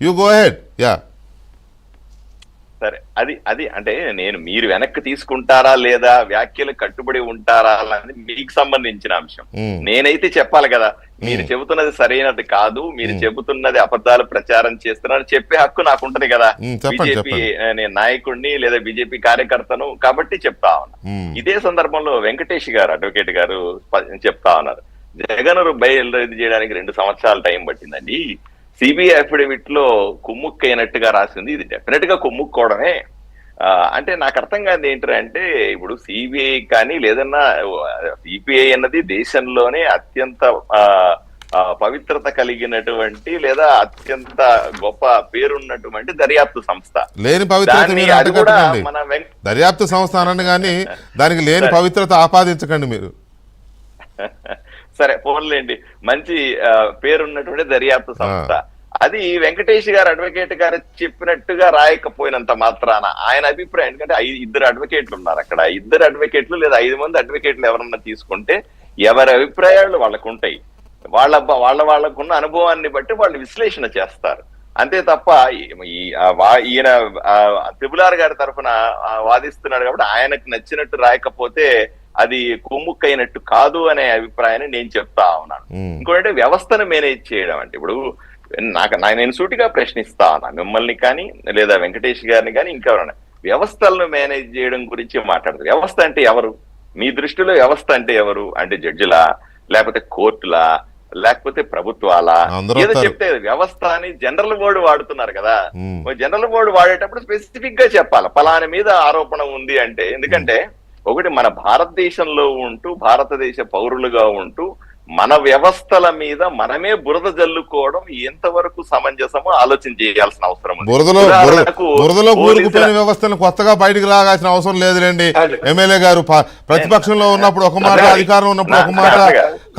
You go head. Yeah సరే, అది అంటే నేను మీరు వెనక్కి తీసుకుంటారా లేదా, వ్యాఖ్యలు కట్టుబడి ఉంటారా అనేది మీకు సంబంధించిన అంశం. నేనైతే చెప్పాలి కదా, మీరు చెబుతున్నది సరైనది కాదు, మీరు చెబుతున్నది అబద్ధాలు ప్రచారం చేస్తున్నారు చెప్పే హక్కు నాకు ఉంటది కదా. బీజేపీ నేను నాయకుడిని లేదా బీజేపీ కార్యకర్తను కాబట్టి చెప్తా ఉన్నా. ఇదే సందర్భంలో వెంకటేష్ గారు, అడ్వకేట్ గారు చెప్తా ఉన్నారు, జగన్ బయలుదేరి చేయడానికి 2 సంవత్సరాల టైం పట్టిందండి. సిబిఐ అఫిడవిట్ లో కుమ్ముక్కైనట్టుగా రాసింది, ఇది డెఫినెట్ గా కుమ్ముక్కోవడమే. అంటే నాకు అర్థం కాదు ఏంటంటే, ఇప్పుడు సిబిఐ కానీ లేదన్నా సిబిఐ అన్నది దేశంలోనే అత్యంత పవిత్రత కలిగినటువంటి లేదా అత్యంత గొప్ప పేరున్నటువంటి దర్యాప్తు సంస్థ. లేని పవిత్రత దర్యాప్తు సంస్థ అనండి కానీ దానికి లేని పవిత్రత ఆపాదించకండి మీరు. సరే పోన్లేండి, మంచి పేరున్నటువంటి దర్యాప్తు సంస్థ. అది వెంకటేష్ గారు, అడ్వకేట్ గారు చెప్పినట్టుగా రాయకపోయినంత మాత్రాన ఆయన అభిప్రాయం, ఎందుకంటే 2 అడ్వకేట్లు ఉన్నారు అక్కడ, 2 అడ్వకేట్లు లేదా 5 మంది అడ్వకేట్లు ఎవరన్నా తీసుకుంటే ఎవరి అభిప్రాయాలు వాళ్ళకు ఉంటాయి, వాళ్ళకున్న అనుభవాన్ని బట్టి వాళ్ళు విశ్లేషణ చేస్తారు. అంతే తప్ప ఈయన త్రిపులార్ గారి తరఫున వాదిస్తున్నాడు కాబట్టి ఆయనకు నచ్చినట్టు రాయకపోతే అది కొమ్ముక్కైనట్టు కాదు అనే అభిప్రాయాన్ని నేను చెప్తా ఉన్నాను. ఇంకోటి వ్యవస్థను మేనేజ్ చేయడం అంటే, ఇప్పుడు నేను సూటిగా ప్రశ్నిస్తా ఉన్నా మిమ్మల్ని కానీ లేదా వెంకటేష్ గారిని కానీ ఇంకెవరైనా, వ్యవస్థలను మేనేజ్ చేయడం గురించి మాట్లాడతారు. వ్యవస్థ అంటే ఎవరు? మీ దృష్టిలో వ్యవస్థ అంటే ఎవరు? అంటే జడ్జిలా, లేకపోతే కోర్టులా, లేకపోతే ప్రభుత్వాలా? ఏదో చెప్తే వ్యవస్థ అని జనరల్ వర్డ్ వాడుతున్నారు కదా. జనరల్ వర్డ్ వాడేటప్పుడు స్పెసిఫిక్ గా చెప్పాలి, ఫలాని మీద ఆరోపణ ఉంది అంటే. ఎందుకంటే ఒకటి, మన భారతదేశంలో ఉంటూ భారతదేశ పౌరులుగా ఉంటూ మన వ్యవస్థల మీద మనమే బురద జల్లుకోవడం ఎంతవరకు సమంజసమో ఆలోచన చేయాల్సిన అవసరం ఉంది. బురదలో కూరుకుపోయిన వ్యవస్థను కొత్తగా బయటకు లాగాల్సిన అవసరం లేదులేండి. ఎమ్మెల్యే గారు ప్రతిపక్షంలో ఉన్నప్పుడు ఒక మాట, అధికారంలో ఉన్నప్పుడు ఒక మాట,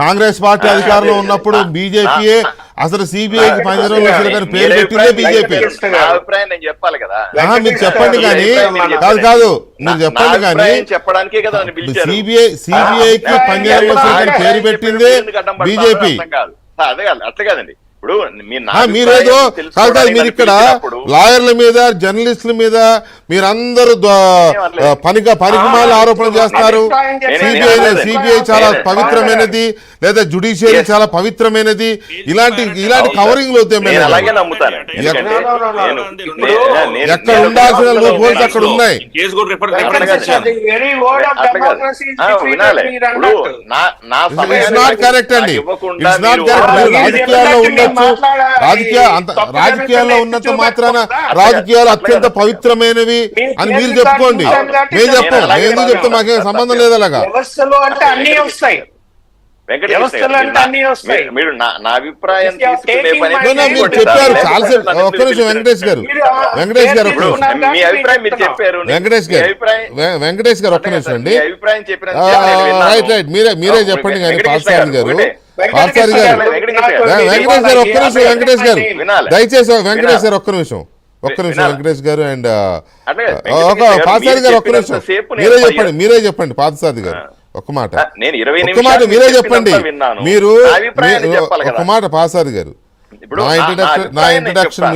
కాంగ్రెస్ పార్టీ అధికారంలో ఉన్నప్పుడు బీజేపీయే అసలు సిబిఐకి పంజరంలో పేరు పెట్టిందే బీజేపీ. అభిప్రాయం నేను చెప్పాలి కదా, మీరు చెప్పండి కానీ. కాదు మీరు చెప్పండి కానీ, సిబిఐకి పంజరంలో పేరు పెట్టిందే బీజేపీ. అట్లా కాదండి. ఇప్పుడు మీరేదో కాదు, మీరు ఇక్కడ లాయర్ల మీద, జర్నలిస్టుల మీద మీరందరూ పనికిమాల ఆరోపణ చేస్తారు. సిబిఐ చాలా పవిత్రమైనది లేదా జుడిషియరీ చాలా పవిత్రమైనది, ఇలాంటి కవరింగ్ ఎక్కడ ఉండాల్సిన లూప్ హోల్స్ అక్కడ ఉన్నాయి. ఇట్స్ నాట్ కరెక్ట్ అండి, ఇట్స్ నాట్ కరెక్ట్. రాజకీయాల్లో ఉండొచ్చు, రాజకీయాల్లో ఉన్నంత మాత్రాన రాజకీయాలు అత్యంత పవిత్రమైనవి అని మీరు చెప్పుకోండి. మేము చెప్పాం, మేము ఎందుకు చెప్తాం, మాకేం సంబంధం లేదు. అలాగా మీరు నా అభిప్రాయం మీరు చెప్పారు చాలాసేపు. ఒక్క నిమిషం వెంకటేష్ గారు, మీ అభిప్రాయం మీరు చెప్పారు. వెంకటేష్ గారు ఒక్క నిమిషం అండి. రైట్ మీరే చెప్పండి కానీ పార్థసారథి గారు, వెంకటేష్ గారు ఒక్క నిమిషం. వెంకటేష్ గారు దయచేసి, వెంకటేష్ గారు ఒక్క నిమిషం వెంకటేష్ గారు అండ్ పార్థసారథి గారు ఒక్క నిమిషం. మీరే చెప్పండి పార్థసారథి గారు ఒక్క మాట మీరే చెప్పండి. మీరు ఒక మాట పార్థసారథి గారు, నా ఇంట్రడక్షన్